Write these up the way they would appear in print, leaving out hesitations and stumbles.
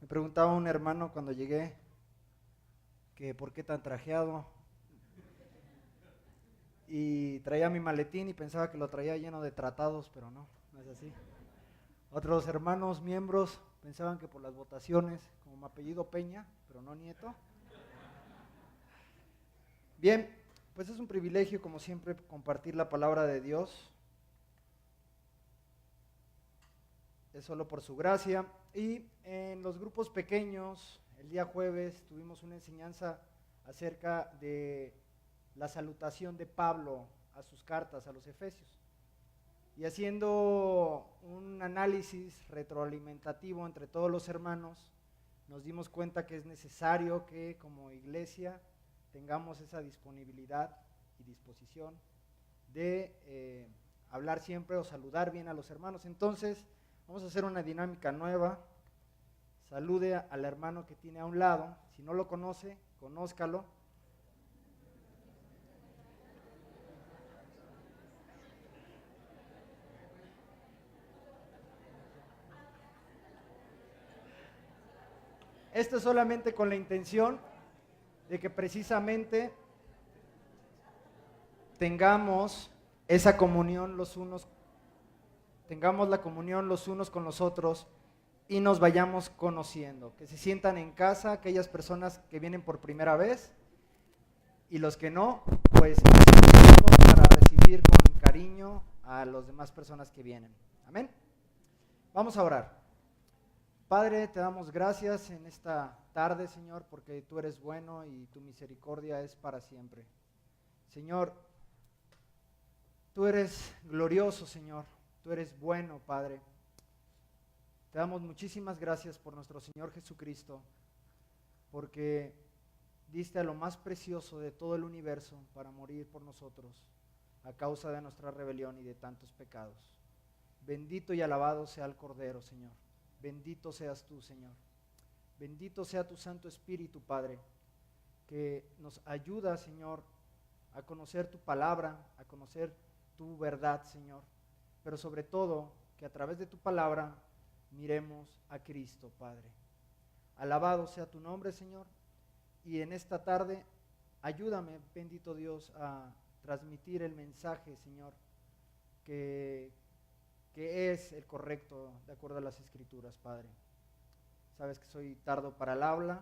preguntaba un hermano cuando llegué que por qué tan trajeado, y traía mi maletín y pensaba que lo traía lleno de tratados, pero no, no es así. Otros hermanos, miembros, pensaban que por las votaciones, como mi apellido Peña, pero no Nieto. Bien, pues es un privilegio, como siempre, compartir la palabra de Dios. Es solo por su gracia. Y en los grupos pequeños, el día jueves, tuvimos una enseñanza acerca de la salutación de Pablo a sus cartas a los Efesios. Y haciendo un análisis retroalimentativo entre todos los hermanos, nos dimos cuenta que es necesario que como iglesia tengamos esa disponibilidad y disposición de hablar siempre o saludar bien a los hermanos. Entonces, vamos a hacer una dinámica nueva. Salude al hermano que tiene a un lado. Si no lo conoce, conózcalo. Esto es solamente con la intención de que precisamente tengamos esa comunión tengamos la comunión los unos con los otros y nos vayamos conociendo, que se sientan en casa aquellas personas que vienen por primera vez y los que no, pues para recibir con cariño a las demás personas que vienen. Amén. Vamos a orar. Padre, te damos gracias en esta tarde, Señor, porque tú eres bueno y tu misericordia es para siempre. Señor, tú eres glorioso, Señor, tú eres bueno, Padre. Te damos muchísimas gracias por nuestro Señor Jesucristo, porque diste a lo más precioso de todo el universo para morir por nosotros a causa de nuestra rebelión y de tantos pecados. Bendito y alabado sea el Cordero, Señor. Bendito seas tú, Señor. Bendito sea tu Santo Espíritu, Padre, que nos ayuda, Señor, a conocer tu palabra, a conocer tu verdad, Señor. Pero sobre todo, que a través de tu palabra miremos a Cristo, Padre. Alabado sea tu nombre, Señor. Y en esta tarde, ayúdame, bendito Dios, a transmitir el mensaje, Señor, que es el correcto de acuerdo a las Escrituras, Padre. Sabes que soy tardo para el habla,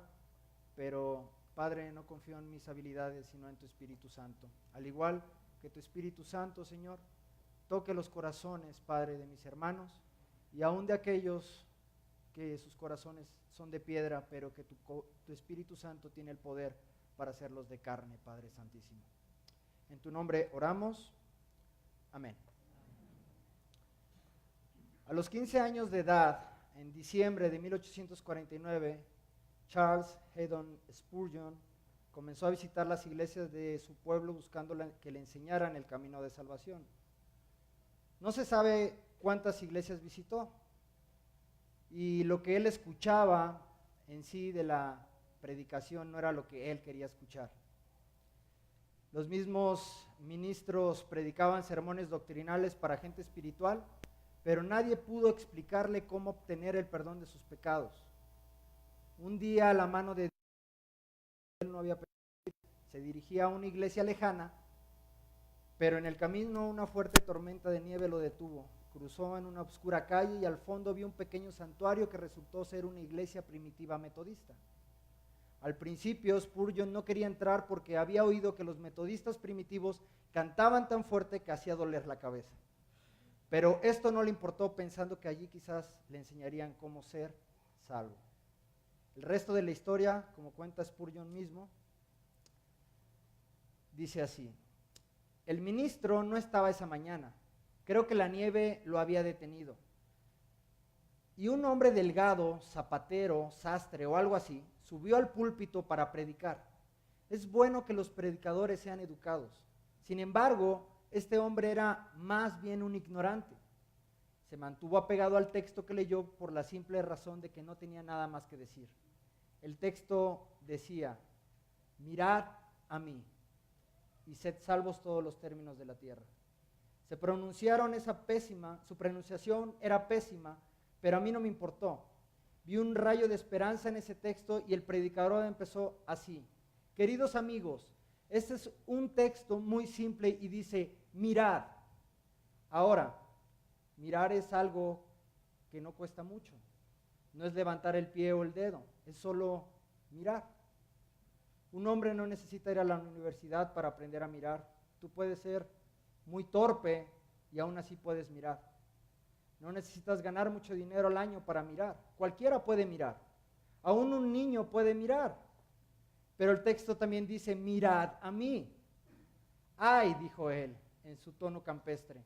pero, Padre, no confío en mis habilidades, sino en tu Espíritu Santo. Al igual que tu Espíritu Santo, Señor, toque los corazones, Padre, de mis hermanos, y aún de aquellos que sus corazones son de piedra, pero que tu Espíritu Santo tiene el poder para hacerlos de carne, Padre Santísimo. En tu nombre oramos. Amén. A los 15 años de edad, en diciembre de 1849, Charles Haddon Spurgeon comenzó a visitar las iglesias de su pueblo buscando que le enseñaran el camino de salvación. No se sabe cuántas iglesias visitó, y lo que él escuchaba en sí de la predicación no era lo que él quería escuchar. Los mismos ministros predicaban sermones doctrinales para gente espiritual, pero nadie pudo explicarle cómo obtener el perdón de sus pecados. Un día, a la mano de Dios, él no había pedido, se dirigía a una iglesia lejana, pero en el camino una fuerte tormenta de nieve lo detuvo. Cruzó en una oscura calle y al fondo vio un pequeño santuario que resultó ser una iglesia primitiva metodista. Al principio, Spurgeon no quería entrar porque había oído que los metodistas primitivos cantaban tan fuerte que hacía doler la cabeza. Pero esto no le importó, pensando que allí quizás le enseñarían cómo ser salvo. El resto de la historia, como cuenta Spurgeon mismo, dice así: el ministro no estaba esa mañana, creo que la nieve lo había detenido. Y un hombre delgado, zapatero, sastre o algo así, subió al púlpito para predicar. Es bueno que los predicadores sean educados. Sin embargo, este hombre era más bien un ignorante. Se mantuvo apegado al texto que leyó por la simple razón de que no tenía nada más que decir. El texto decía: mirad a mí y sed salvos todos los términos de la tierra. Su pronunciación era pésima, pero a mí no me importó. Vi un rayo de esperanza en ese texto y el predicador empezó así: queridos amigos, este es un texto muy simple y dice, mirad. Ahora, mirar es algo que no cuesta mucho. No es levantar el pie o el dedo, es solo mirar. Un hombre no necesita ir a la universidad para aprender a mirar. Tú puedes ser muy torpe y aún así puedes mirar. No necesitas ganar mucho dinero al año para mirar. Cualquiera puede mirar. Aún un niño puede mirar. Pero el texto también dice, mirad a mí. Ay, dijo él en su tono campestre.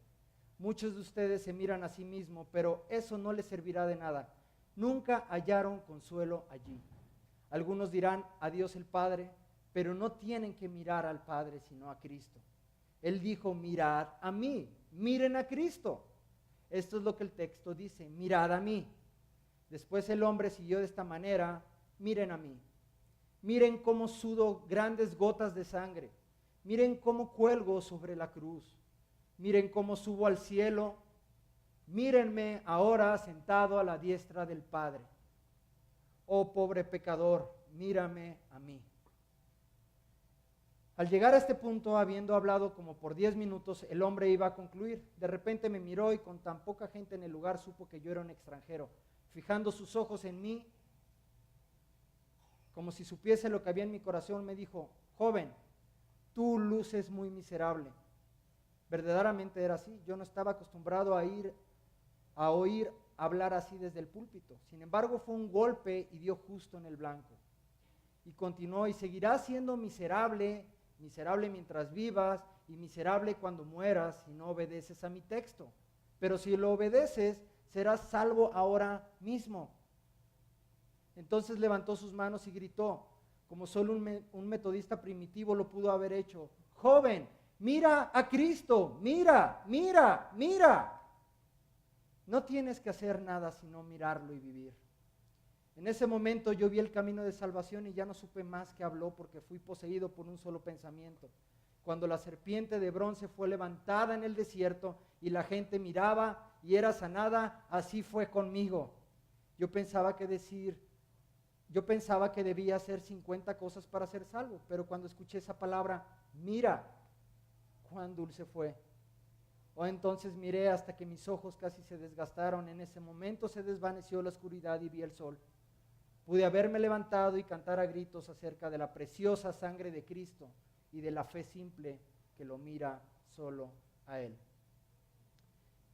Muchos de ustedes se miran a sí mismos, pero eso no les servirá de nada. Nunca hallaron consuelo allí. Algunos dirán a Dios el Padre, pero no tienen que mirar al Padre sino a Cristo. Él dijo, mirad a mí, miren a Cristo. Esto es lo que el texto dice, mirad a mí. Después el hombre siguió de esta manera, miren a mí. Miren cómo sudo grandes gotas de sangre. Miren cómo cuelgo sobre la cruz. Miren cómo subo al cielo. Mírenme ahora sentado a la diestra del Padre. Oh pobre pecador, mírame a mí. Al llegar a este punto, habiendo hablado como por 10 minutos, el hombre iba a concluir. De repente me miró y con tan poca gente en el lugar supo que yo era un extranjero. Fijando sus ojos en mí, como si supiese lo que había en mi corazón, me dijo, joven, tú luces muy miserable. Verdaderamente era así. Yo no estaba acostumbrado a oír hablar así desde el púlpito. Sin embargo, fue un golpe y dio justo en el blanco. Y continuó, y seguirás siendo miserable, miserable mientras vivas y miserable cuando mueras si no obedeces a mi texto. Pero si lo obedeces, serás salvo ahora mismo. Entonces levantó sus manos y gritó, como solo un metodista primitivo lo pudo haber hecho, joven, mira a Cristo, mira, mira, mira. No tienes que hacer nada sino mirarlo y vivir. En ese momento yo vi el camino de salvación y ya no supe más que habló porque fui poseído por un solo pensamiento. Cuando la serpiente de bronce fue levantada en el desierto y la gente miraba y era sanada, así fue conmigo. Yo pensaba que debía hacer 50 cosas para ser salvo, pero cuando escuché esa palabra, mira, cuán dulce fue. O entonces miré hasta que mis ojos casi se desgastaron. En ese momento se desvaneció la oscuridad y vi el sol. Pude haberme levantado y cantar a gritos acerca de la preciosa sangre de Cristo y de la fe simple que lo mira solo a Él.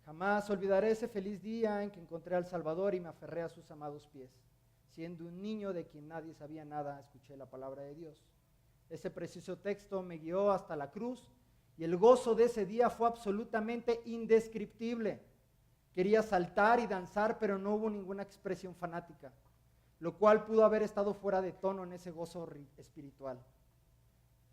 Jamás olvidaré ese feliz día en que encontré al Salvador y me aferré a sus amados pies. Siendo un niño de quien nadie sabía nada, escuché la palabra de Dios. Ese precioso texto me guió hasta la cruz y el gozo de ese día fue absolutamente indescriptible. Quería saltar y danzar, pero no hubo ninguna expresión fanática, lo cual pudo haber estado fuera de tono en ese gozo espiritual.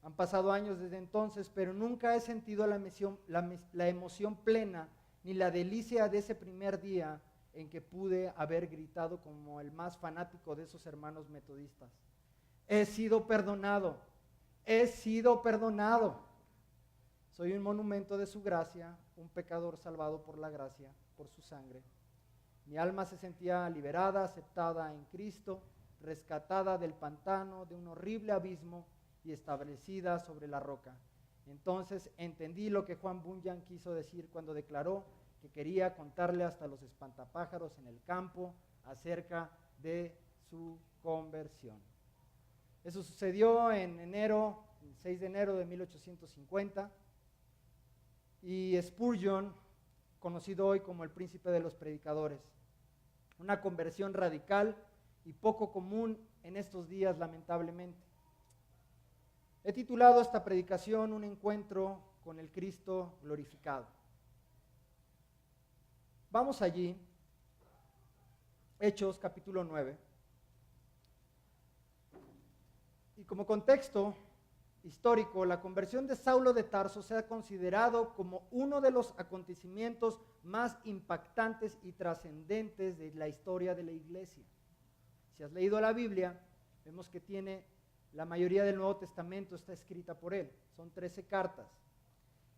Han pasado años desde entonces, pero nunca he sentido la emoción plena ni la delicia de ese primer día en que pude haber gritado como el más fanático de esos hermanos metodistas. He sido perdonado, he sido perdonado. Soy un monumento de su gracia, un pecador salvado por la gracia, por su sangre. Mi alma se sentía liberada, aceptada en Cristo, rescatada del pantano, de un horrible abismo y establecida sobre la roca. Entonces entendí lo que Juan Bunyan quiso decir cuando declaró que quería contarle hasta los espantapájaros en el campo acerca de su conversión. Eso sucedió en enero, el 6 de enero de 1850, y Spurgeon, conocido hoy como el príncipe de los predicadores. Una conversión radical y poco común en estos días, lamentablemente. He titulado esta predicación Un encuentro con el Cristo glorificado. Vamos allí, Hechos capítulo 9. Y como contexto histórico, la conversión de Saulo de Tarso se ha considerado como uno de los acontecimientos más impactantes y trascendentes de la historia de la iglesia. Si has leído la Biblia, vemos que la mayoría del Nuevo Testamento está escrita por él. Son 13 cartas.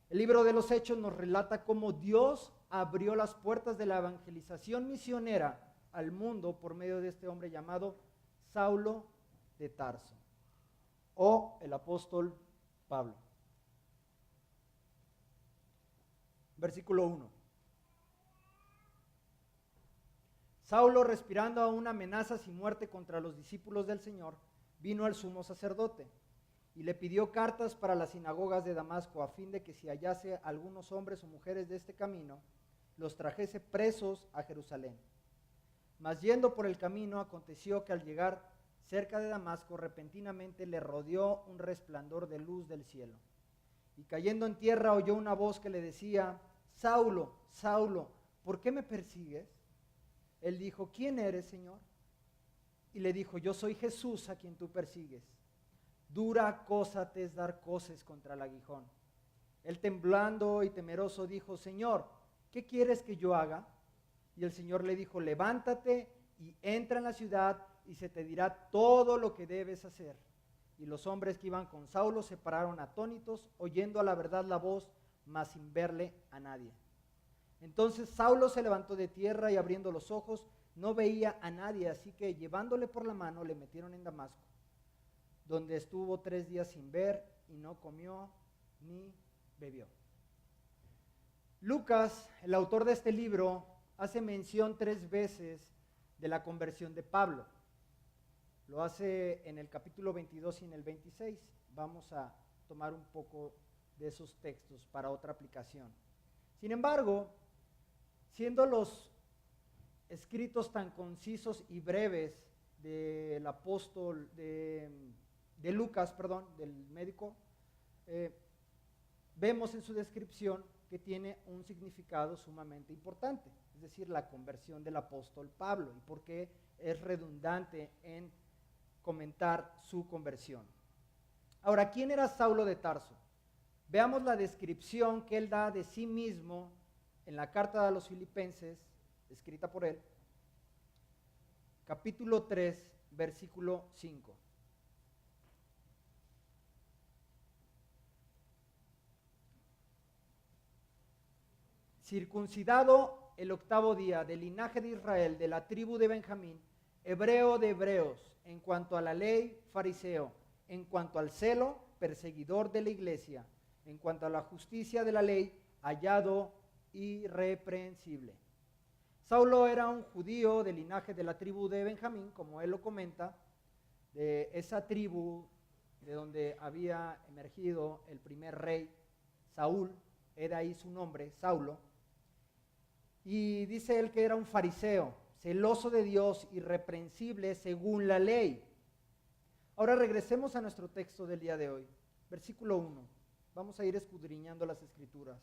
El libro de los Hechos nos relata cómo Dios abrió las puertas de la evangelización misionera al mundo por medio de este hombre llamado Saulo de Tarso, o el apóstol Pablo. Versículo 1. Saulo, respirando aún amenazas y muerte contra los discípulos del Señor, vino al sumo sacerdote y le pidió cartas para las sinagogas de Damasco, a fin de que si hallase algunos hombres o mujeres de este camino, los trajese presos a Jerusalén. Mas yendo por el camino, aconteció que al llegar cerca de Damasco, repentinamente le rodeó un resplandor de luz del cielo. Y cayendo en tierra oyó una voz que le decía: Saulo, Saulo, ¿por qué me persigues? Él dijo: ¿quién eres, Señor? Y le dijo: yo soy Jesús a quien tú persigues. Dura cosa te es dar coces contra el aguijón. Él, temblando y temeroso, dijo: Señor, ¿qué quieres que yo haga? Y el Señor le dijo: levántate y entra en la ciudad y se te dirá todo lo que debes hacer. Y los hombres que iban con Saulo se pararon atónitos, oyendo a la verdad la voz, mas sin verle a nadie. Entonces Saulo se levantó de tierra y abriendo los ojos no veía a nadie, así que llevándole por la mano le metieron en Damasco, donde estuvo 3 días sin ver y no comió ni bebió. Lucas, el autor de este libro, hace mención 3 veces de la conversión de Pablo. Lo hace en el capítulo 22 y en el 26. Vamos a tomar un poco de esos textos para otra aplicación. Sin embargo, siendo los escritos tan concisos y breves del apóstol, de Lucas, del médico, vemos en su descripción que tiene un significado sumamente importante, es decir, la conversión del apóstol Pablo, y por qué es redundante en comentar su conversión. Ahora, ¿quién era Saulo de Tarso? Veamos la descripción que él da de sí mismo en la carta a los Filipenses, escrita por él, capítulo 3, versículo 5. Circuncidado el 8º día, del linaje de Israel, de la tribu de Benjamín, hebreo de hebreos, en cuanto a la ley, fariseo, en cuanto al celo, perseguidor de la iglesia, en cuanto a la justicia de la ley, hallado irreprensible. Saulo era un judío del linaje de la tribu de Benjamín, como él lo comenta, de esa tribu de donde había emergido el primer rey, Saúl, era ahí su nombre, Saulo. Y dice él que era un fariseo, celoso de Dios, irreprensible según la ley. Ahora regresemos a nuestro texto del día de hoy, versículo 1. Vamos a ir escudriñando las escrituras.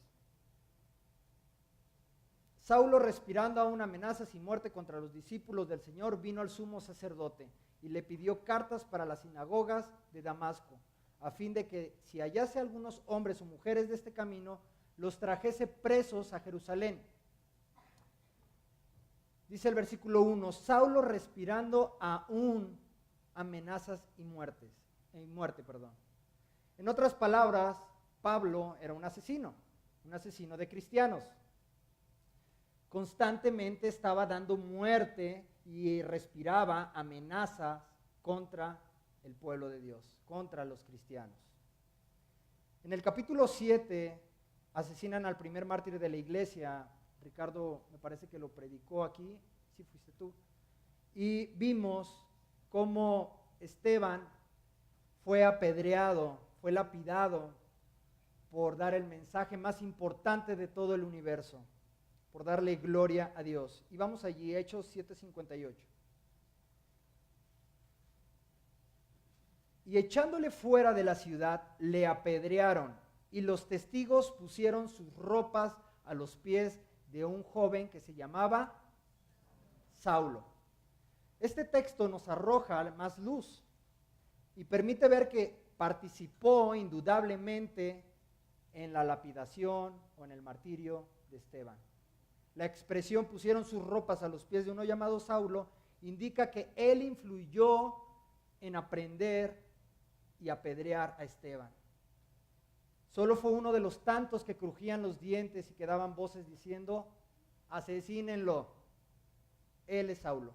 Saulo, respirando aún amenazas y muerte contra los discípulos del Señor, vino al sumo sacerdote y le pidió cartas para las sinagogas de Damasco, a fin de que si hallase algunos hombres o mujeres de este camino, los trajese presos a Jerusalén. Dice el versículo 1, Saulo respirando aún amenazas y muerte. En otras palabras, Pablo era un asesino de cristianos. Constantemente estaba dando muerte y respiraba amenazas contra el pueblo de Dios, contra los cristianos. En el capítulo 7 asesinan al primer mártir de la iglesia. Ricardo me parece que lo predicó aquí, sí fuiste tú, y vimos cómo Esteban fue apedreado, fue lapidado por dar el mensaje más importante de todo el universo, por darle gloria a Dios. Y vamos allí, Hechos 7:58. Y echándole fuera de la ciudad, le apedrearon, y los testigos pusieron sus ropas a los pies de un joven que se llamaba Saulo. Este texto nos arroja más luz y permite ver que participó indudablemente en la lapidación o en el martirio de Esteban. La expresión pusieron sus ropas a los pies de uno llamado Saulo indica que él influyó en aprender y apedrear a Esteban. Solo fue uno de los tantos que crujían los dientes y que daban voces diciendo: asesínenlo. Él es Saulo.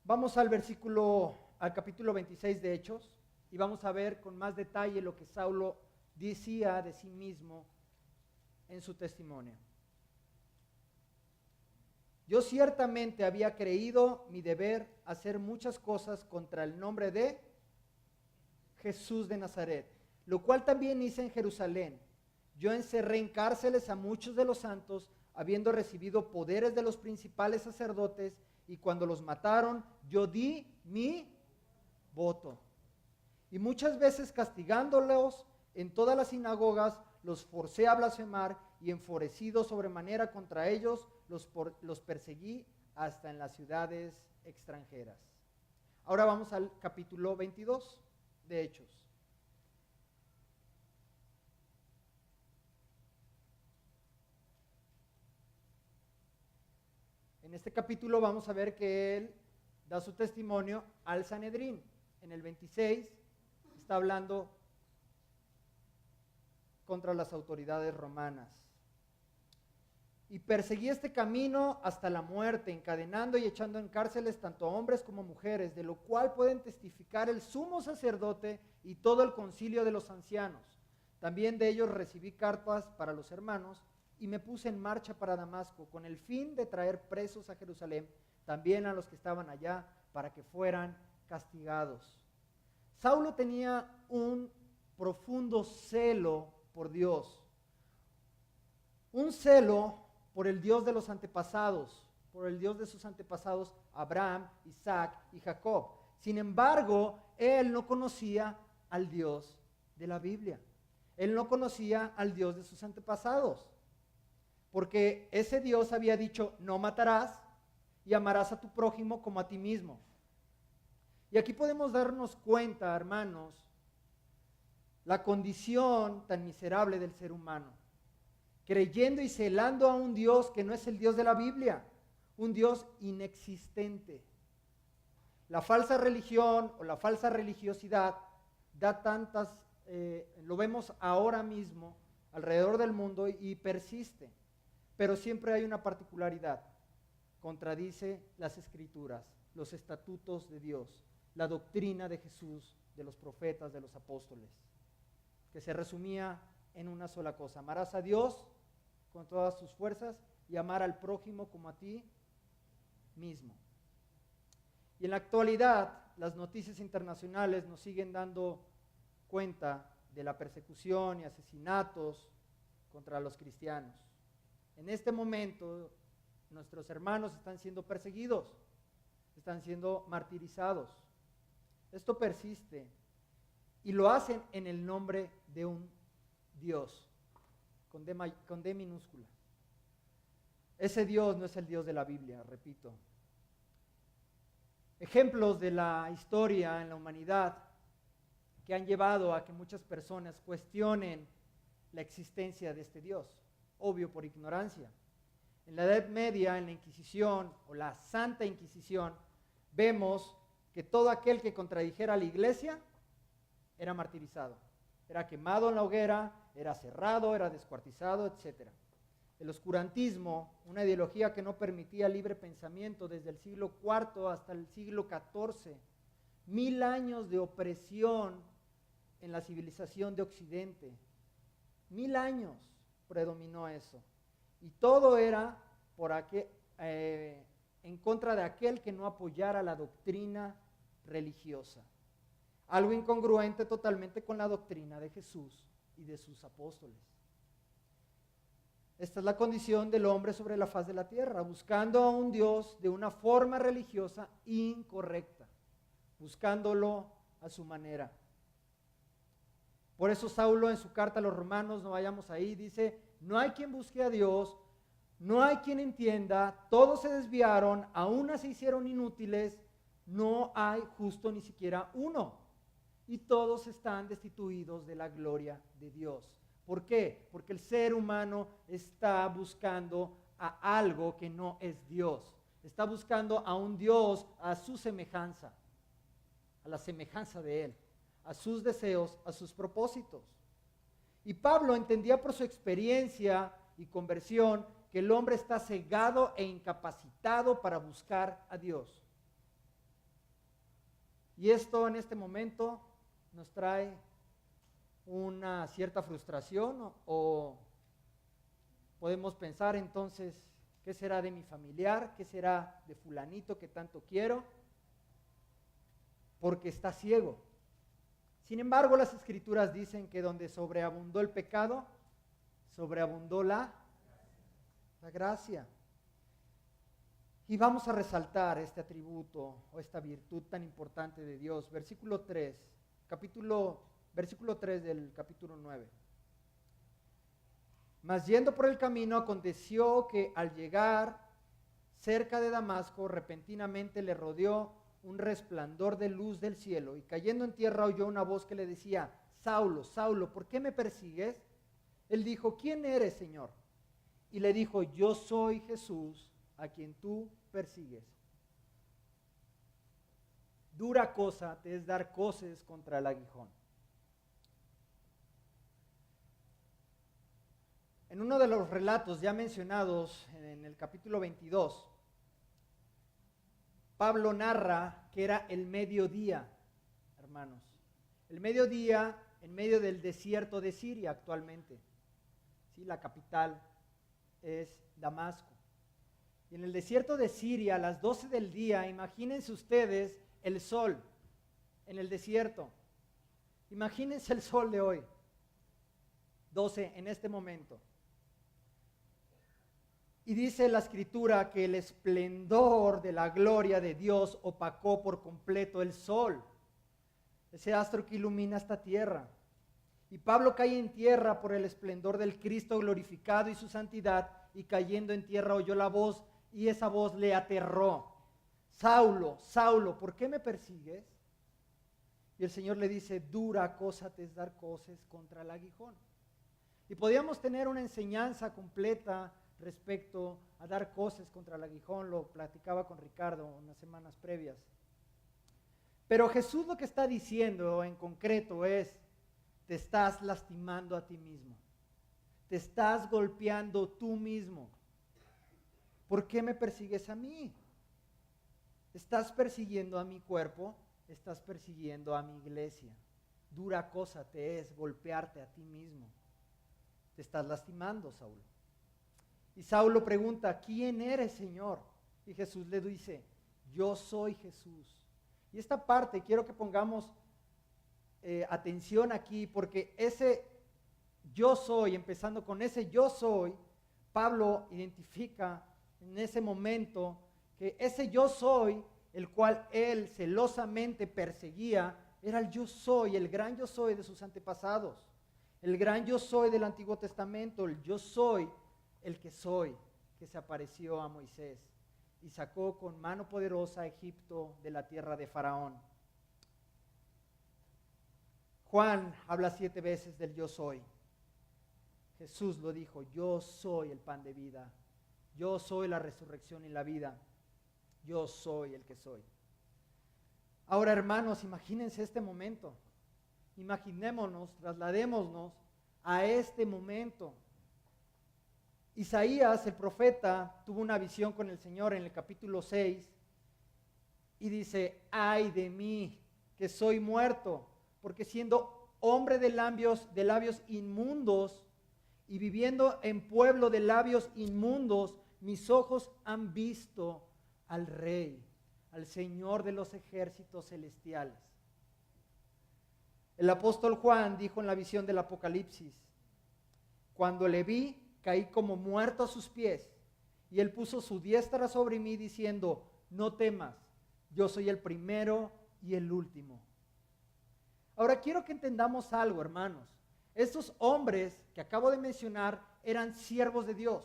Vamos al capítulo 26 de Hechos, y vamos a ver con más detalle lo que Saulo decía de sí mismo en su testimonio. Yo ciertamente había creído mi deber hacer muchas cosas contra el nombre de Jesús de Nazaret, lo cual también hice en Jerusalén. Yo encerré en cárceles a muchos de los santos, habiendo recibido poderes de los principales sacerdotes, y cuando los mataron, yo di mi voto. Y muchas veces castigándolos en todas las sinagogas, los forcé a blasfemar, y enfurecido sobremanera contra ellos, los perseguí hasta en las ciudades extranjeras. Ahora vamos al capítulo 22 de Hechos. En este capítulo vamos a ver que él da su testimonio al Sanedrín. En el 26 está hablando contra las autoridades romanas. Y perseguí este camino hasta la muerte, encadenando y echando en cárceles tanto hombres como mujeres, de lo cual pueden testificar el sumo sacerdote y todo el concilio de los ancianos. También de ellos recibí cartas para los hermanos, y me puse en marcha para Damasco, con el fin de traer presos a Jerusalén, también a los que estaban allá, para que fueran castigados. Saulo tenía un profundo celo por Dios, un celo por el Dios de los antepasados, por el Dios de sus antepasados, Abraham, Isaac y Jacob. Sin embargo, él no conocía al Dios de la Biblia. Él no conocía al Dios de sus antepasados, porque ese Dios había dicho: no matarás y amarás a tu prójimo como a ti mismo. Y aquí podemos darnos cuenta, hermanos, la condición tan miserable del ser humano, creyendo y celando a un Dios que no es el Dios de la Biblia, un Dios inexistente. La falsa religión o la falsa religiosidad da tantas, lo vemos ahora mismo alrededor del mundo y persiste, pero siempre hay una particularidad: contradice las Escrituras, los estatutos de Dios, la doctrina de Jesús, de los profetas, de los apóstoles, que se resumía en una sola cosa: amarás a Dios con todas tus fuerzas y amar al prójimo como a ti mismo. Y en la actualidad, las noticias internacionales nos siguen dando cuenta de la persecución y asesinatos contra los cristianos. En este momento, nuestros hermanos están siendo perseguidos, están siendo martirizados. Esto persiste y lo hacen en el nombre de un Dios, con D minúscula. Ese Dios no es el Dios de la Biblia, repito. Ejemplos de la historia en la humanidad que han llevado a que muchas personas cuestionen la existencia de este Dios, obvio por ignorancia. En la Edad Media, en la Inquisición o la Santa Inquisición, vemos que todo aquel que contradijera a la iglesia era martirizado, era quemado en la hoguera, era cerrado, era descuartizado, etc. El oscurantismo, una ideología que no permitía libre pensamiento desde el siglo IV hasta el siglo XIV, 1000 años de opresión en la civilización de Occidente, 1000 años predominó eso, y todo era en contra de aquel que no apoyara la doctrina religiosa, algo incongruente totalmente con la doctrina de Jesús y de sus apóstoles. Esta es la condición del hombre sobre la faz de la tierra, buscando a un Dios de una forma religiosa incorrecta, buscándolo a su manera. Por eso Saulo, en su carta a los romanos, no vayamos ahí, dice: no hay quien busque a Dios, no hay quien entienda, todos se desviaron, aún se hicieron inútiles, no hay justo ni siquiera uno, y todos están destituidos de la gloria de Dios. ¿Por qué? Porque el ser humano está buscando a algo que no es Dios. Está buscando a un Dios a su semejanza, a la semejanza de Él, a sus deseos, a sus propósitos. Y Pablo entendía por su experiencia y conversión que el hombre está cegado e incapacitado para buscar a Dios. Y esto en este momento nos trae una cierta frustración o podemos pensar entonces, ¿qué será de mi familiar? ¿Qué será de fulanito que tanto quiero? Porque está ciego. Sin embargo, las Escrituras dicen que donde sobreabundó el pecado, sobreabundó la gracia. Y vamos a resaltar este atributo o esta virtud tan importante de Dios. Versículo 3 del capítulo 9. Mas yendo por el camino, aconteció que al llegar cerca de Damasco, repentinamente le rodeó un resplandor de luz del cielo, y cayendo en tierra oyó una voz que le decía: Saulo, Saulo, ¿por qué me persigues? Él dijo: ¿quién eres, Señor? Y le dijo: yo soy Jesús, a quien tú persigues. Dura cosa te es dar coces contra el aguijón. En uno de los relatos ya mencionados en el capítulo 22, Pablo narra que era el mediodía, hermanos. El mediodía en medio del desierto de Siria actualmente. ¿Sí? La capital es Damasco. Y en el desierto de Siria, a las 12 del día, imagínense ustedes el sol en el desierto. Imagínense el sol de hoy, 12 en este momento. Y dice la Escritura que el esplendor de la gloria de Dios opacó por completo el sol, ese astro que ilumina esta tierra. Y Pablo cae en tierra por el esplendor del Cristo glorificado y su santidad, y cayendo en tierra oyó la voz, y esa voz le aterró. Saulo, Saulo, ¿por qué me persigues? Y el Señor le dice: dura cosa te es dar coces contra el aguijón. Y podíamos tener una enseñanza completa respecto a dar coces contra el aguijón, lo platicaba con Ricardo unas semanas previas. Pero Jesús lo que está diciendo en concreto es: te estás lastimando a ti mismo, te estás golpeando tú mismo. ¿Por qué me persigues a mí? Estás persiguiendo a mi cuerpo, estás persiguiendo a mi iglesia. Dura cosa te es golpearte a ti mismo. Te estás lastimando, Saulo. Y Saulo pregunta: ¿quién eres, Señor? Y Jesús le dice: yo soy Jesús. Y esta parte quiero que pongamos atención aquí, porque ese yo soy, empezando con ese yo soy, Pablo identifica en ese momento que ese yo soy, el cual él celosamente perseguía, era el yo soy, el gran yo soy de sus antepasados, el gran yo soy del Antiguo Testamento, el yo soy el que soy, que se apareció a Moisés y sacó con mano poderosa a Egipto de la tierra de Faraón. Juan habla 7 veces del yo soy. Jesús lo dijo: yo soy el pan de vida, yo soy la resurrección y la vida, yo soy el que soy. Ahora, hermanos, imagínense este momento, imaginémonos, trasladémonos a este momento. Isaías, el profeta, tuvo una visión con el Señor en el capítulo 6 y dice: ay de mí, que soy muerto, porque siendo hombre de labios inmundos y viviendo en pueblo de labios inmundos, mis ojos han visto al Rey, al Señor de los ejércitos celestiales. El apóstol Juan dijo en la visión del Apocalipsis: cuando le vi, caí como muerto a sus pies, y él puso su diestra sobre mí diciendo: no temas, yo soy el primero y el último. Ahora quiero que entendamos algo, hermanos. Estos hombres que acabo de mencionar eran siervos de Dios.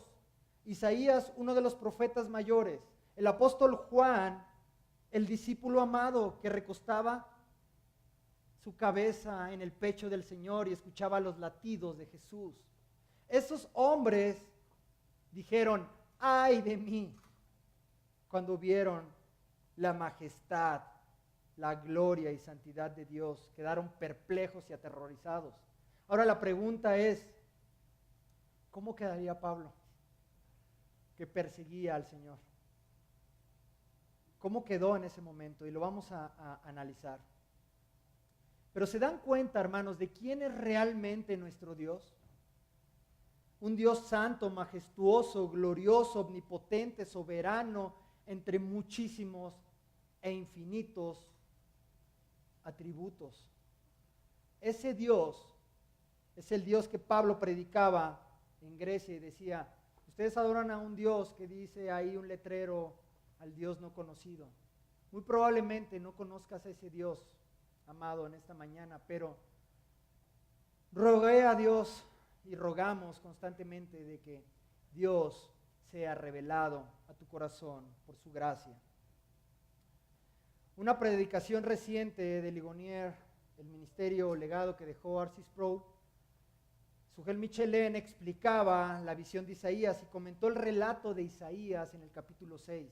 Isaías, uno de los profetas mayores. El apóstol Juan, el discípulo amado que recostaba su cabeza en el pecho del Señor y escuchaba los latidos de Jesús. Esos hombres dijeron: ay de mí, cuando vieron la majestad, la gloria y santidad de Dios. Quedaron perplejos y aterrorizados. Ahora la pregunta es: ¿cómo quedaría Pablo? que perseguía al Señor. ¿Cómo quedó en ese momento? Y lo vamos a analizar. Pero ¿se dan cuenta, hermanos, de quién es realmente nuestro Dios? Un Dios santo, majestuoso, glorioso, omnipotente, soberano, entre muchísimos e infinitos atributos. Ese Dios es el Dios que Pablo predicaba en Grecia y decía, ustedes adoran a un Dios que dice ahí un letrero, al Dios no conocido. Muy probablemente no conozcas a ese Dios, amado, en esta mañana, pero rogué a Dios y rogamos constantemente de que Dios sea revelado a tu corazón por su gracia. Una predicación reciente de Ligonier, el ministerio legado que dejó R.C. Sproul, Sugel Michelén explicaba la visión de Isaías y comentó el relato de Isaías en el capítulo 6,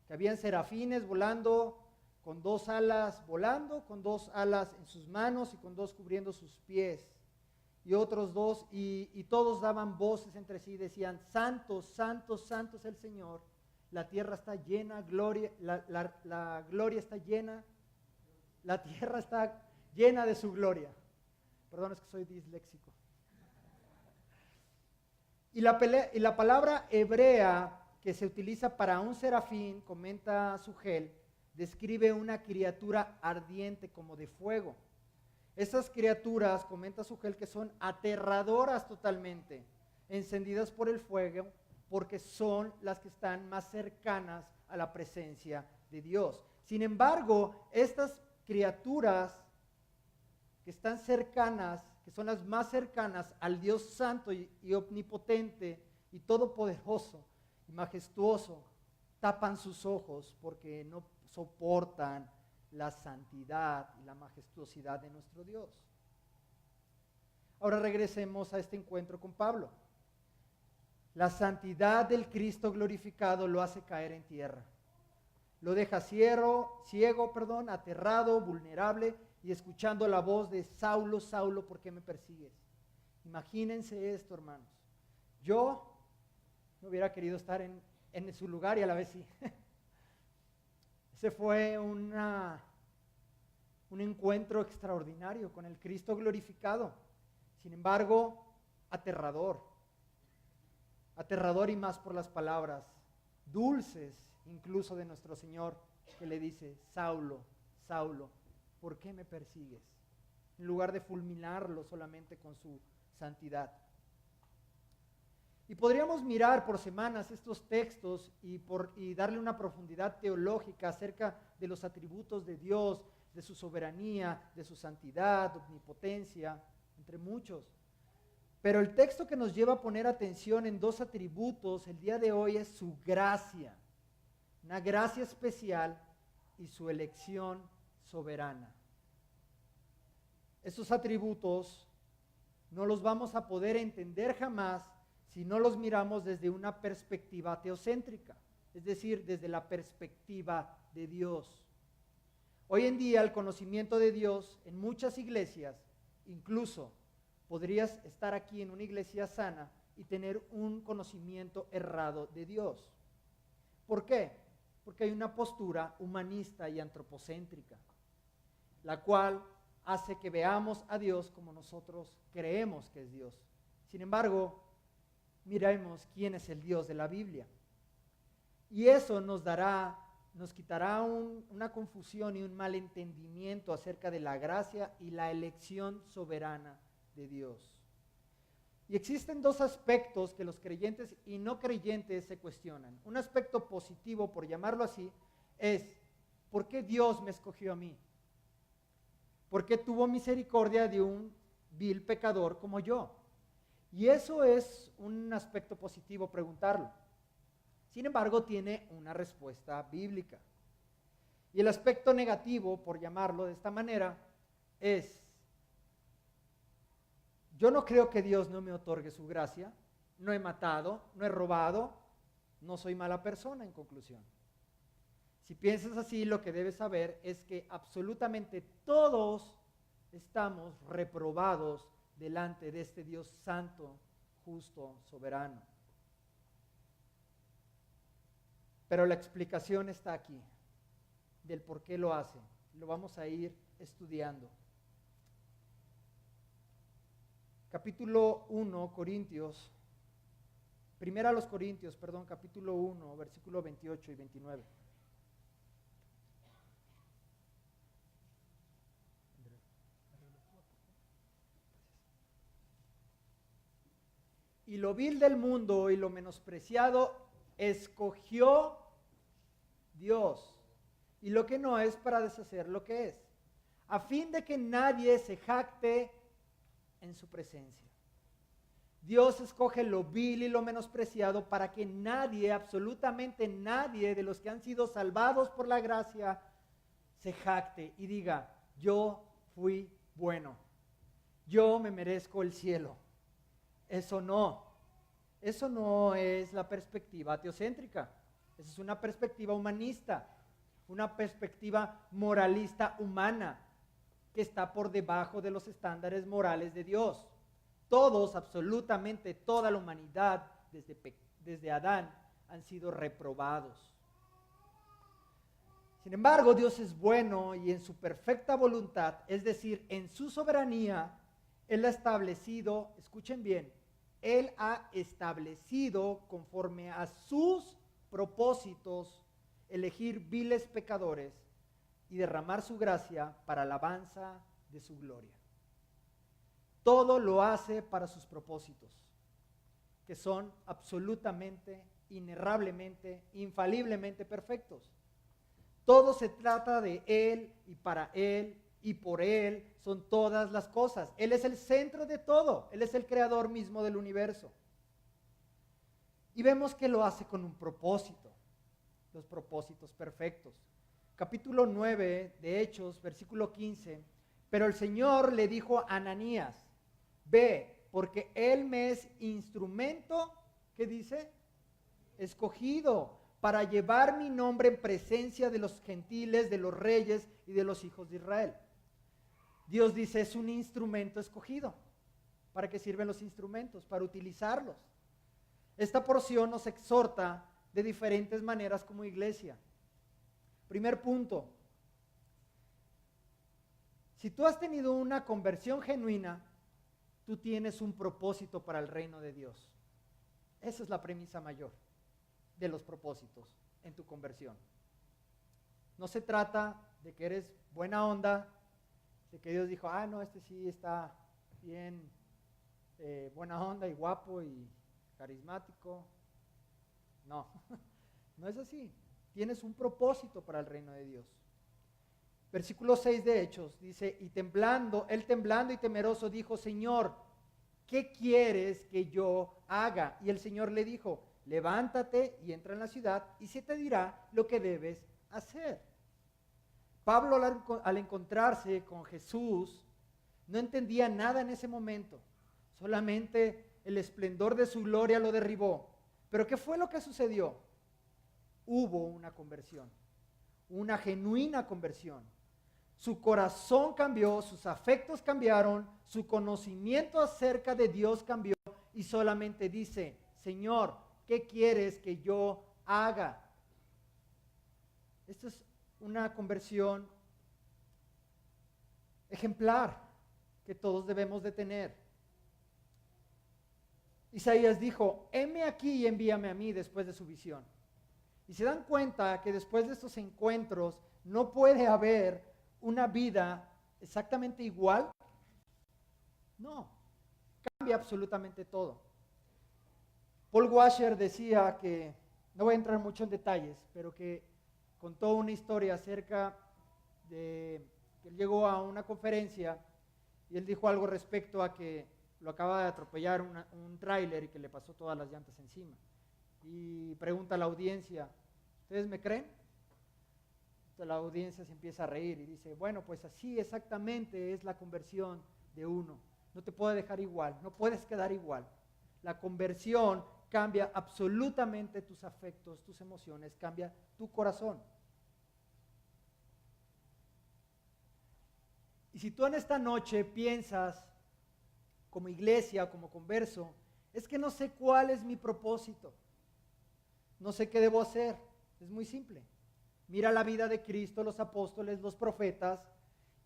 que habían serafines volando, con 2 alas volando, con 2 alas en sus manos y con 2 cubriendo sus pies, y otros 2, y todos daban voces entre sí, decían, santo, santo, santo es el Señor, la tierra está llena, la gloria está llena, la tierra está llena de su gloria. Perdón, es que soy disléxico. Y la palabra hebrea que se utiliza para un serafín, comenta Sugel, describe una criatura ardiente como de fuego. Esas criaturas, comenta Sugel, que son aterradoras totalmente, encendidas por el fuego, porque son las que están más cercanas a la presencia de Dios. Sin embargo, estas criaturas que están cercanas, que son las más cercanas al Dios santo y omnipotente y todopoderoso y majestuoso, tapan sus ojos porque no soportan la santidad y la majestuosidad de nuestro Dios. Ahora regresemos a este encuentro con Pablo. La santidad del Cristo glorificado lo hace caer en tierra. Lo deja ciego, aterrado, vulnerable y escuchando la voz de Saulo, Saulo, ¿por qué me persigues? Imagínense esto, hermanos. Yo no hubiera querido estar en su lugar y a la vez sí. Ese fue un encuentro extraordinario con el Cristo glorificado. Sin embargo, aterrador. Aterrador y más por las palabras dulces incluso de nuestro Señor, que le dice, Saulo, Saulo, ¿por qué me persigues? En lugar de fulminarlo solamente con su santidad. Y podríamos mirar por semanas estos textos y darle una profundidad teológica acerca de los atributos de Dios, de su soberanía, de su santidad, omnipotencia, entre muchos. Pero el texto que nos lleva a poner atención en 2 atributos el día de hoy es su gracia, una gracia especial y su elección soberana. Estos atributos no los vamos a poder entender jamás si no los miramos desde una perspectiva teocéntrica, es decir, desde la perspectiva de Dios. Hoy en día el conocimiento de Dios en muchas iglesias, incluso podrías estar aquí en una iglesia sana y tener un conocimiento errado de Dios. ¿Por qué? Porque hay una postura humanista y antropocéntrica, la cual hace que veamos a Dios como nosotros creemos que es Dios. Sin embargo, miremos quién es el Dios de la Biblia. Y eso nos quitará una confusión y un malentendimiento acerca de la gracia y la elección soberana de Dios. Y existen 2 aspectos que los creyentes y no creyentes se cuestionan. Un aspecto positivo, por llamarlo así, es ¿por qué Dios me escogió a mí? ¿Por qué tuvo misericordia de un vil pecador como yo? Y eso es un aspecto positivo preguntarlo. Sin embargo, tiene una respuesta bíblica. Y el aspecto negativo, por llamarlo de esta manera, es yo no creo que Dios no me otorgue su gracia, no he matado, no he robado, no soy mala persona en conclusión. Si piensas así, lo que debes saber es que absolutamente todos estamos reprobados delante de este Dios santo, justo, soberano. Pero la explicación está aquí, del por qué lo hace. Lo vamos a ir estudiando. Capítulo 1, Primera a los Corintios, capítulo 1, versículo 28 y 29. Y lo vil del mundo y lo menospreciado escogió Dios, y lo que no es para deshacer lo que es, a fin de que nadie se jacte en su presencia. Dios escoge lo vil y lo menospreciado para que nadie, absolutamente nadie de los que han sido salvados por la gracia, se jacte y diga, yo fui bueno, yo me merezco el cielo. Eso no es la perspectiva teocéntrica. Esa es una perspectiva humanista, una perspectiva moralista humana que está por debajo de los estándares morales de Dios. Todos, absolutamente toda la humanidad, desde Adán, han sido reprobados. Sin embargo, Dios es bueno y en su perfecta voluntad, es decir, en su soberanía, Él ha establecido, escuchen bien, Él ha establecido conforme a sus propósitos elegir viles pecadores y derramar su gracia para alabanza de su gloria. Todo lo hace para sus propósitos, que son absolutamente, inerrablemente, infaliblemente perfectos. Todo se trata de Él y para Él y por Él son todas las cosas. Él es el centro de todo, Él es el creador mismo del universo. Y vemos que lo hace con un propósito, los propósitos perfectos. Capítulo 9 de Hechos, versículo 15. Pero el Señor le dijo a Ananías, ve, porque Él me es instrumento, ¿qué dice? Escogido para llevar mi nombre en presencia de los gentiles, de los reyes y de los hijos de Israel. Dios dice, es un instrumento escogido. ¿Para qué sirven los instrumentos? Para utilizarlos. Esta porción nos exhorta de diferentes maneras como iglesia. Primer punto. Si tú has tenido una conversión genuina, tú tienes un propósito para el reino de Dios. Esa es la premisa mayor de los propósitos en tu conversión. No se trata de que eres buena onda, de que Dios dijo, no, este sí está bien buena onda y guapo y carismático. No, no es así. Tienes un propósito para el reino de Dios. Versículo 6 de Hechos dice, él temblando y temeroso dijo, Señor, ¿qué quieres que yo haga? Y el Señor le dijo, levántate y entra en la ciudad y se te dirá lo que debes hacer. Pablo al encontrarse con Jesús no entendía nada en ese momento, solamente el esplendor de su gloria lo derribó. Pero ¿qué fue lo que sucedió? Hubo una conversión, una genuina conversión. Su corazón cambió, sus afectos cambiaron, su conocimiento acerca de Dios cambió y solamente dice, Señor, ¿qué quieres que yo haga? Esto es una conversión ejemplar que todos debemos de tener. Isaías dijo, heme aquí y envíame a mí después de su visión. Y se dan cuenta que después de estos encuentros no puede haber una vida exactamente igual. No, cambia absolutamente todo. Paul Washer decía que, no voy a entrar mucho en detalles, pero que contó una historia acerca de que él llegó a una conferencia y él dijo algo respecto a que lo acaba de atropellar un tráiler y que le pasó todas las llantas encima. Y pregunta a la audiencia, ¿ustedes me creen? Entonces la audiencia se empieza a reír y dice, bueno, pues así exactamente es la conversión de uno. No te puede dejar igual, no puedes quedar igual. La conversión cambia absolutamente tus afectos, tus emociones, cambia tu corazón. Y si tú en esta noche piensas como iglesia, como converso, es que no sé cuál es mi propósito, no sé qué debo hacer, Es muy simple. Mira la vida de Cristo, los apóstoles, los profetas,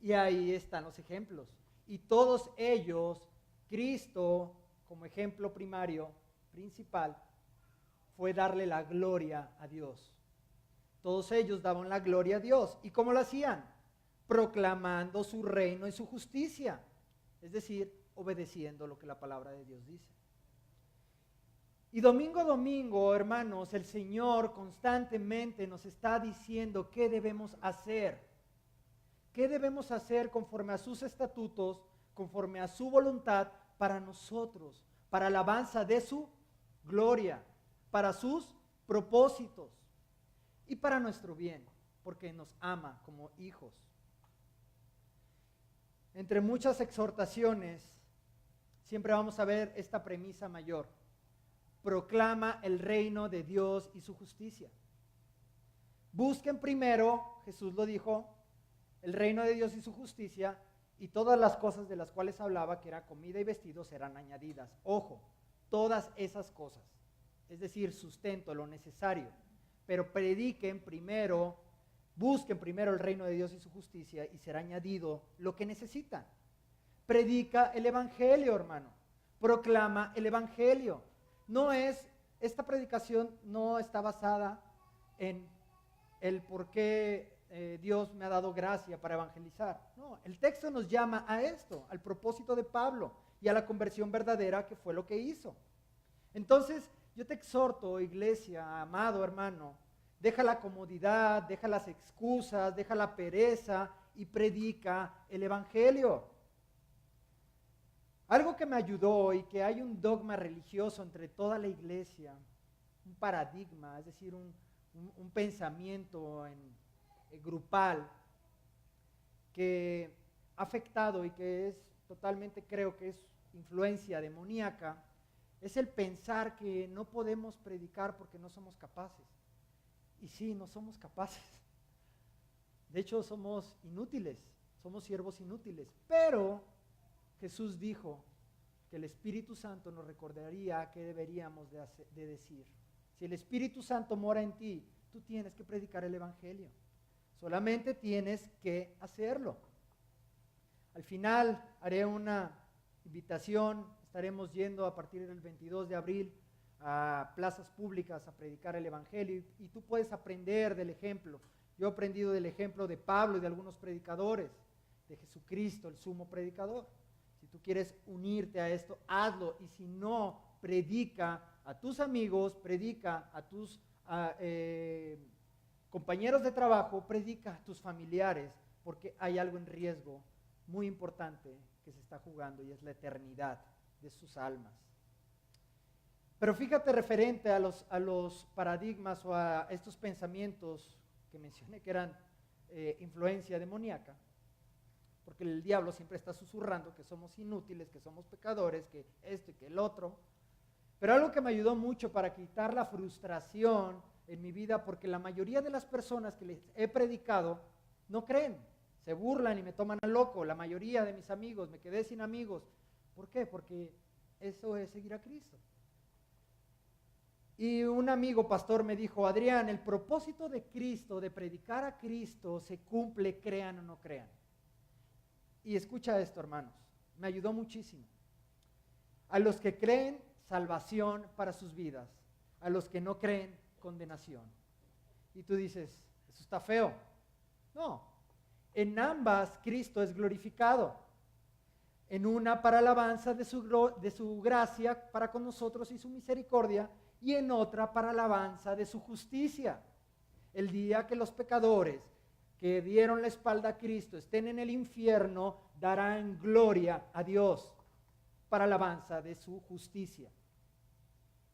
y ahí están los ejemplos. Y todos ellos, Cristo, como ejemplo primario, principal, fue darle la gloria a Dios. Todos ellos daban la gloria a Dios. ¿Y cómo lo hacían? Proclamando su reino y su justicia. Es decir, obedeciendo lo que la palabra de Dios dice. Y domingo a domingo, hermanos, el Señor constantemente nos está diciendo qué debemos hacer. ¿Qué debemos hacer conforme a sus estatutos, conforme a su voluntad para nosotros, para la alabanza de su gloria, para sus propósitos y para nuestro bien, porque nos ama como hijos? Entre muchas exhortaciones, siempre vamos a ver esta premisa mayor. Proclama el reino de Dios y su justicia. Busquen primero, Jesús lo dijo, el reino de Dios y su justicia, y todas las cosas de las cuales hablaba, que era comida y vestido, serán añadidas. Ojo, todas esas cosas, es decir, sustento, lo necesario, pero prediquen primero, busquen primero el reino de Dios y su justicia, y será añadido lo que necesitan. Predica el evangelio, hermano. Proclama el evangelio. Esta predicación no está basada en el por qué Dios me ha dado gracia para evangelizar. No, el texto nos llama a esto, al propósito de Pablo y a la conversión verdadera, que fue lo que hizo. Entonces, yo te exhorto, iglesia, amado hermano, deja la comodidad, deja las excusas, deja la pereza y predica el evangelio. Algo que me ayudó, y que hay un dogma religioso entre toda la iglesia, un paradigma, es decir, un pensamiento grupal que ha afectado y que es totalmente, creo que es influencia demoníaca, es el pensar que no podemos predicar porque no somos capaces. Y sí, no somos capaces. De hecho, somos inútiles, somos siervos inútiles, pero Jesús dijo que el Espíritu Santo nos recordaría qué deberíamos de decir. Si el Espíritu Santo mora en ti, tú tienes que predicar el evangelio. Solamente tienes que hacerlo. Al final haré una invitación. Estaremos yendo a partir del 22 de abril a plazas públicas a predicar el evangelio, y tú puedes aprender del ejemplo. Yo he aprendido del ejemplo de Pablo y de algunos predicadores, de Jesucristo, el sumo predicador. Si tú quieres unirte a esto, hazlo. Y si no, predica a tus amigos, predica a tus compañeros de trabajo, predica a tus familiares, porque hay algo en riesgo muy importante que se está jugando, y es la eternidad de sus almas. Pero fíjate, referente a los paradigmas o a estos pensamientos que mencioné que eran influencia demoníaca, porque el diablo siempre está susurrando que somos inútiles, que somos pecadores, que esto y que el otro. Pero algo que me ayudó mucho para quitar la frustración en mi vida, porque la mayoría de las personas que les he predicado no creen, se burlan y me toman a loco. La mayoría de mis amigos, me quedé sin amigos. ¿Por qué? Porque eso es seguir a Cristo. Y un amigo pastor me dijo: Adrián, el propósito de Cristo, de predicar a Cristo, se cumple, crean o no crean. Y escucha esto, hermanos, me ayudó muchísimo. A los que creen, salvación para sus vidas. A los que no creen, condenación. Y tú dices, eso está feo. No, en ambas Cristo es glorificado. En una para alabanza de su gracia para con nosotros y su misericordia, y en otra para alabanza de su justicia. El día que los pecadores que dieron la espalda a Cristo estén en el infierno, darán gloria a Dios para alabanza de su justicia.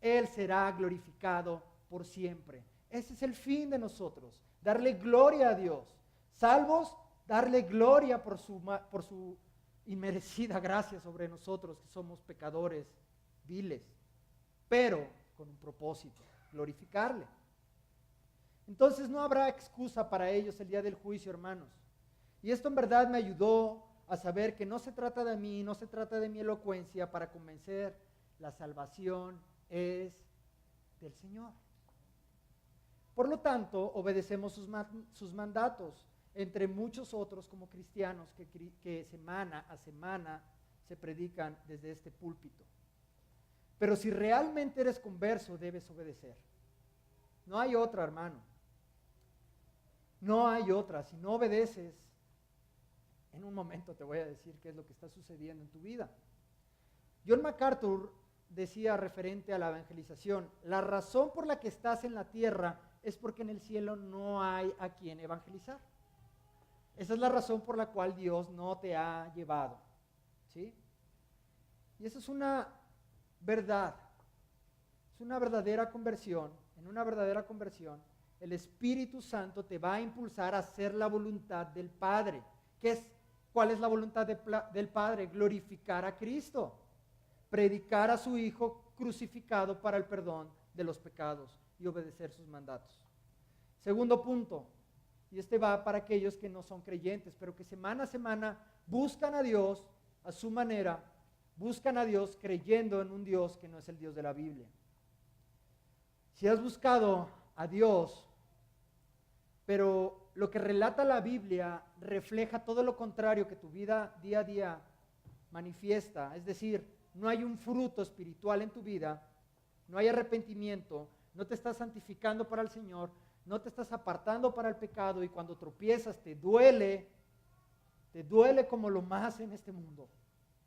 Él será glorificado por siempre. Ese es el fin de nosotros, darle gloria a Dios. Salvos, darle gloria por su inmerecida gracia sobre nosotros, que somos pecadores viles, pero con un propósito, glorificarle. Entonces no habrá excusa para ellos el día del juicio, hermanos. Y esto en verdad me ayudó a saber que no se trata de mí, no se trata de mi elocuencia para convencer. La salvación es del Señor. Por lo tanto, obedecemos sus mandatos, entre muchos otros como cristianos que semana a semana se predican desde este púlpito. Pero si realmente eres converso, debes obedecer. No hay otra, hermano. No hay otra. Si no obedeces, en un momento te voy a decir qué es lo que está sucediendo en tu vida. John MacArthur decía referente a la evangelización: la razón por la que estás en la tierra es porque en el cielo no hay a quien evangelizar. Esa es la razón por la cual Dios no te ha llevado, ¿sí? Y eso es una verdad, es una verdadera conversión. En una verdadera conversión, el Espíritu Santo te va a impulsar a hacer la voluntad del Padre. ¿Cuál es la voluntad del Padre? Glorificar a Cristo, predicar a su Hijo crucificado para el perdón de los pecados y obedecer sus mandatos. Segundo punto, y este va para aquellos que no son creyentes, pero que semana a semana buscan a Dios a su manera, buscan a Dios creyendo en un Dios que no es el Dios de la Biblia. Si has buscado a Dios, pero lo que relata la Biblia refleja todo lo contrario que tu vida día a día manifiesta, es decir, no hay un fruto espiritual en tu vida, no hay arrepentimiento, no te estás santificando para el Señor, no te estás apartando para el pecado, y cuando tropiezas te duele como lo más en este mundo,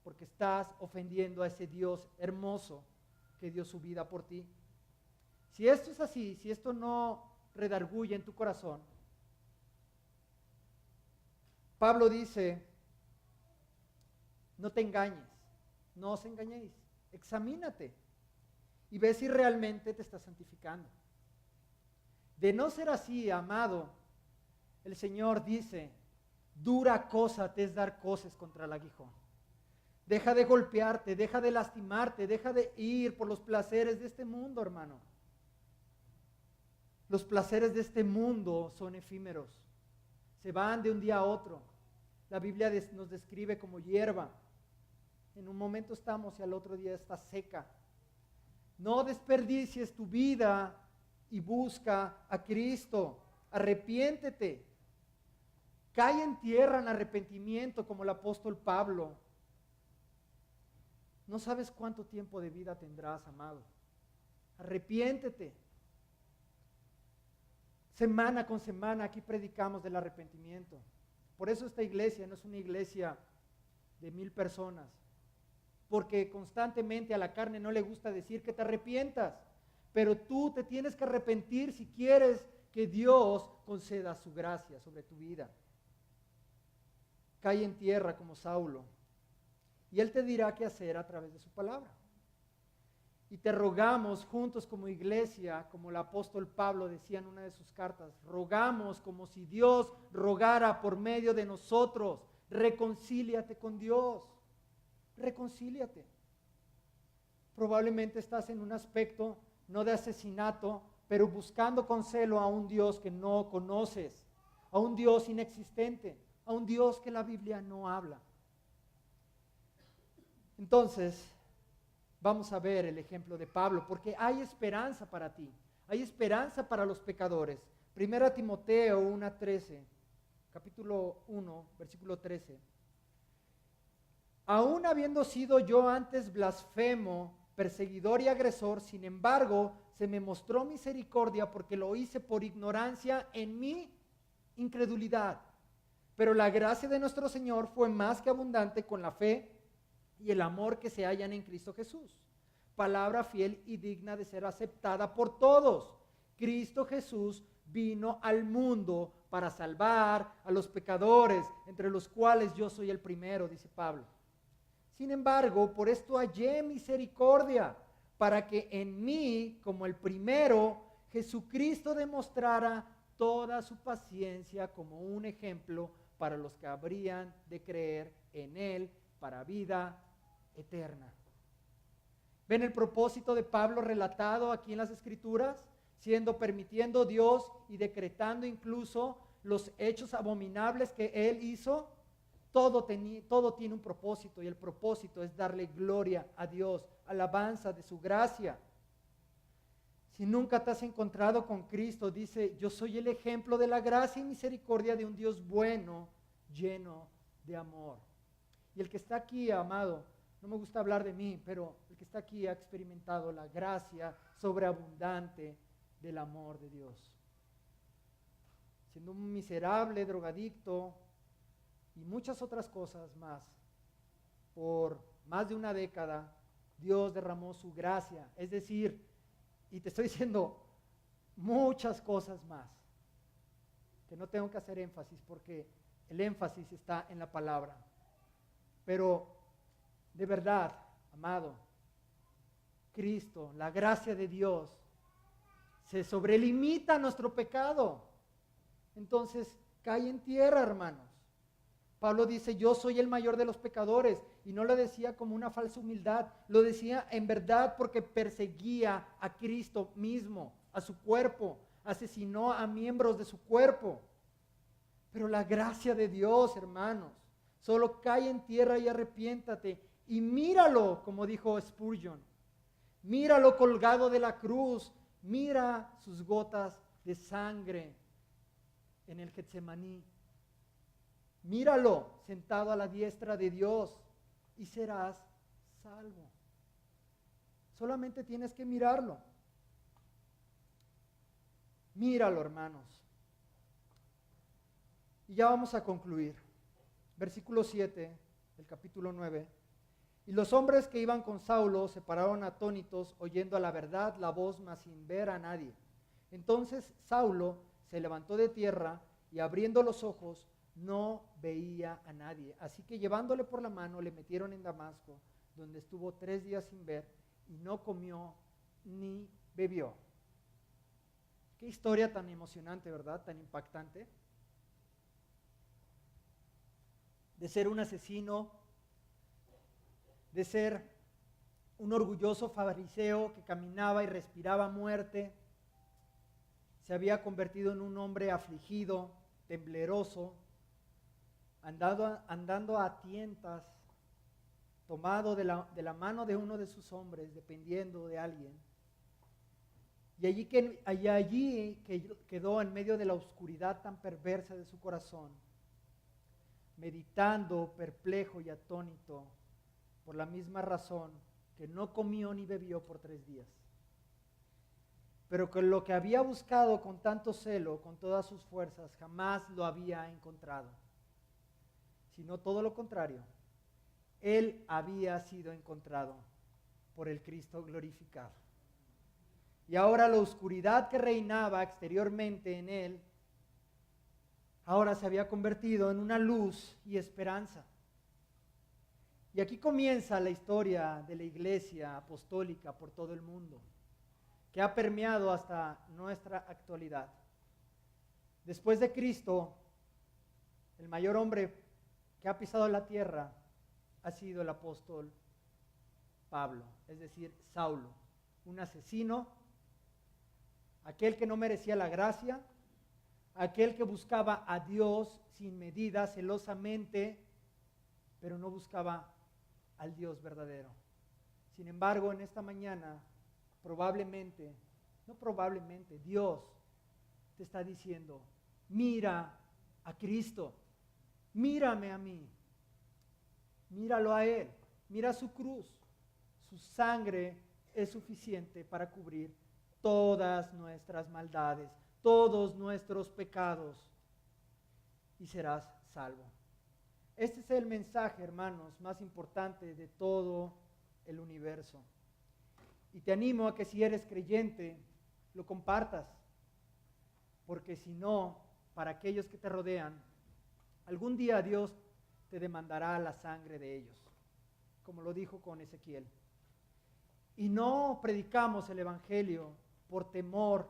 porque estás ofendiendo a ese Dios hermoso que dio su vida por ti. Si esto es así, si esto no redarguye en tu corazón, Pablo dice: no te engañes, no os engañéis, examínate y ve si realmente te estás santificando. De no ser así, amado, el Señor dice: dura cosa te es dar coces contra el aguijón. Deja de golpearte, deja de lastimarte, deja de ir por los placeres de este mundo, hermano. Los placeres de este mundo son efímeros, se van de un día a otro. La Biblia nos describe como hierba. En un momento estamos y al otro día está seca. No desperdicies tu vida y busca a Cristo. Arrepiéntete. Cae en tierra en arrepentimiento como el apóstol Pablo. No sabes cuánto tiempo de vida tendrás, amado. Arrepiéntete. Semana con semana aquí predicamos del arrepentimiento. Por eso esta iglesia no es una iglesia de 1000 personas, porque constantemente a la carne no le gusta decir que te arrepientas, pero tú te tienes que arrepentir si quieres que Dios conceda su gracia sobre tu vida. Cae en tierra como Saulo, y Él te dirá qué hacer a través de su palabra. Y te rogamos juntos como iglesia, como el apóstol Pablo decía en una de sus cartas, rogamos como si Dios rogara por medio de nosotros: reconcíliate con Dios, reconcíliate. Probablemente estás en un aspecto no de asesinato, pero buscando con celo a un Dios que no conoces, a un Dios inexistente, a un Dios que la Biblia no habla. Entonces, vamos a ver el ejemplo de Pablo, porque hay esperanza para ti, hay esperanza para los pecadores. 1 Timoteo 1:13, capítulo 1, versículo 13. Aún habiendo sido yo antes blasfemo, perseguidor y agresor, sin embargo, se me mostró misericordia porque lo hice por ignorancia en mi incredulidad. Pero la gracia de nuestro Señor fue más que abundante con la fe y el amor que se hallan en Cristo Jesús. Palabra fiel y digna de ser aceptada por todos. Cristo Jesús vino al mundo para salvar a los pecadores, entre los cuales yo soy el primero, dice Pablo. Sin embargo, por esto hallé misericordia, para que en mí, como el primero, Jesucristo demostrara toda su paciencia como un ejemplo para los que habrían de creer en Él para vida eterna. ¿Ven el propósito de Pablo relatado aquí en las Escrituras? Permitiendo Dios y decretando incluso los hechos abominables que Él hizo. Todo tiene un propósito, y el propósito es darle gloria a Dios, alabanza de su gracia. Si nunca te has encontrado con Cristo, dice, yo soy el ejemplo de la gracia y misericordia de un Dios bueno, lleno de amor. Y el que está aquí, amado, no me gusta hablar de mí, pero el que está aquí ha experimentado la gracia sobreabundante del amor de Dios. Siendo un miserable drogadicto y muchas otras cosas más, por más de una década, Dios derramó su gracia, es decir, y te estoy diciendo muchas cosas más, que no tengo que hacer énfasis porque el énfasis está en la palabra. Pero de verdad, amado, Cristo, la gracia de Dios, se sobrelimita a nuestro pecado. Entonces, cae en tierra, hermanos. Pablo dice, yo soy el mayor de los pecadores, y no lo decía como una falsa humildad, lo decía en verdad porque perseguía a Cristo mismo, a su cuerpo, asesinó a miembros de su cuerpo. Pero la gracia de Dios, hermanos, solo cae en tierra y arrepiéntate, y míralo, como dijo Spurgeon, míralo colgado de la cruz, mira sus gotas de sangre en el Getsemaní. Míralo sentado a la diestra de Dios y serás salvo. Solamente tienes que mirarlo. Míralo, hermanos. Y ya vamos a concluir. Versículo 7 del capítulo 9. Y los hombres que iban con Saulo se pararon atónitos, oyendo a la verdad la voz, mas sin ver a nadie. Entonces Saulo se levantó de tierra y abriendo los ojos, no veía a nadie. Así que llevándole por la mano, le metieron en Damasco, donde estuvo 3 días sin ver, y no comió ni bebió. Qué historia tan emocionante, ¿verdad? Tan impactante. De ser un asesino, de ser un orgulloso fariseo que caminaba y respiraba muerte, se había convertido en un hombre afligido, tembloroso, andando a tientas, tomado de la mano de uno de sus hombres, dependiendo de alguien. Y allí quedó en medio de la oscuridad tan perversa de su corazón, meditando, perplejo y atónito, por la misma razón que no comió ni bebió por 3 días. Pero que lo que había buscado con tanto celo, con todas sus fuerzas, jamás lo había encontrado, sino todo lo contrario. Él había sido encontrado por el Cristo glorificado. Y ahora la oscuridad que reinaba exteriormente en él, ahora se había convertido en una luz y esperanza. Y aquí comienza la historia de la iglesia apostólica por todo el mundo, que ha permeado hasta nuestra actualidad. Después de Cristo, el mayor hombre que ha pisado la tierra ha sido el apóstol Pablo, es decir, Saulo, un asesino, aquel que no merecía la gracia, aquel que buscaba a Dios sin medida, celosamente, pero no buscaba al Dios verdadero. Sin embargo, en esta mañana, Dios te está diciendo, mira a Cristo, mírame a mí, míralo a Él, mira su cruz, su sangre es suficiente para cubrir todas nuestras maldades, todos nuestros pecados, y serás salvo. Este es el mensaje, hermanos, más importante de todo el universo. Y te animo a que si eres creyente, lo compartas, porque si no, para aquellos que te rodean, algún día Dios te demandará la sangre de ellos, como lo dijo con Ezequiel. Y no predicamos el evangelio por temor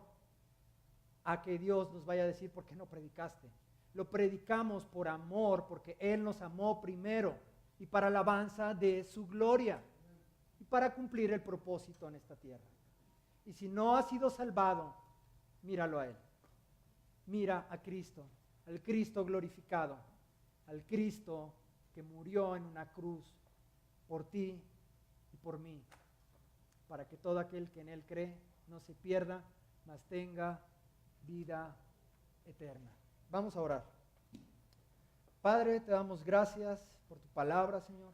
a que Dios nos vaya a decir por qué no predicaste. Lo predicamos por amor, porque Él nos amó primero y para alabanza de su gloria y para cumplir el propósito en esta tierra. Y si no has sido salvado, míralo a Él. Mira a Cristo, al Cristo glorificado, al Cristo que murió en una cruz por ti y por mí, para que todo aquel que en Él cree no se pierda, mas tenga vida eterna. Vamos a orar. Padre, te damos gracias por tu palabra, Señor.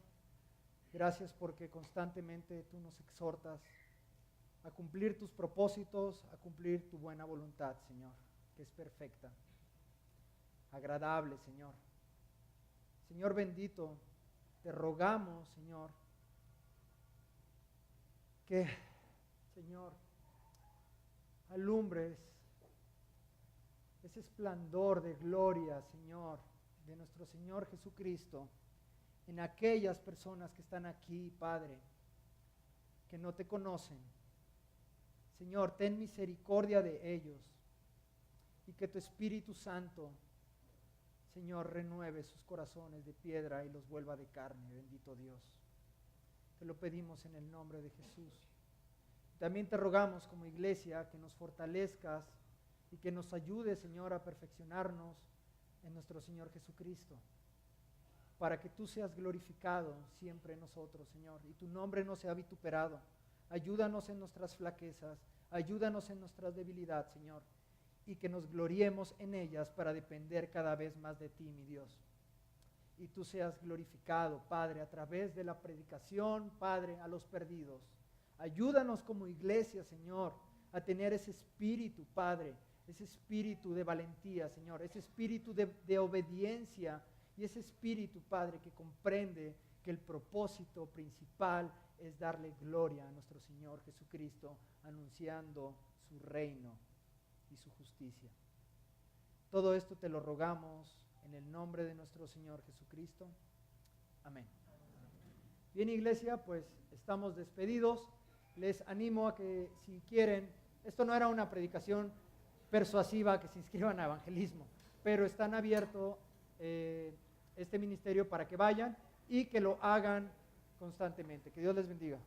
Gracias porque constantemente tú nos exhortas a cumplir tus propósitos, a cumplir tu buena voluntad, Señor, que es perfecta, agradable, Señor. Señor bendito, te rogamos, Señor, que, Señor, alumbres ese esplendor de gloria, Señor, de nuestro Señor Jesucristo en aquellas personas que están aquí, Padre, que no te conocen. Señor, ten misericordia de ellos y que tu Espíritu Santo, Señor, renueve sus corazones de piedra y los vuelva de carne, bendito Dios. Te lo pedimos en el nombre de Jesús. También te rogamos como iglesia que nos fortalezcas y que nos ayudes, Señor, a perfeccionarnos en nuestro Señor Jesucristo, para que tú seas glorificado siempre en nosotros, Señor, y tu nombre no sea vituperado. Ayúdanos en nuestras flaquezas, ayúdanos en nuestra debilidad, Señor, y que nos gloriemos en ellas para depender cada vez más de ti, mi Dios. Y tú seas glorificado, Padre, a través de la predicación, Padre, a los perdidos. Ayúdanos como iglesia, Señor, a tener ese espíritu, Padre, ese espíritu de valentía, Señor, ese espíritu de obediencia y ese espíritu, Padre, que comprende que el propósito principal es darle gloria a nuestro Señor Jesucristo, anunciando su reino y su justicia. Todo esto te lo rogamos en el nombre de nuestro Señor Jesucristo. Amén. Bien, iglesia, pues estamos despedidos. Les animo a que, si quieren, esto no era una predicación persuasiva, que se inscriban a evangelismo, pero están abierto este ministerio para que vayan y que lo hagan constantemente. Que Dios les bendiga.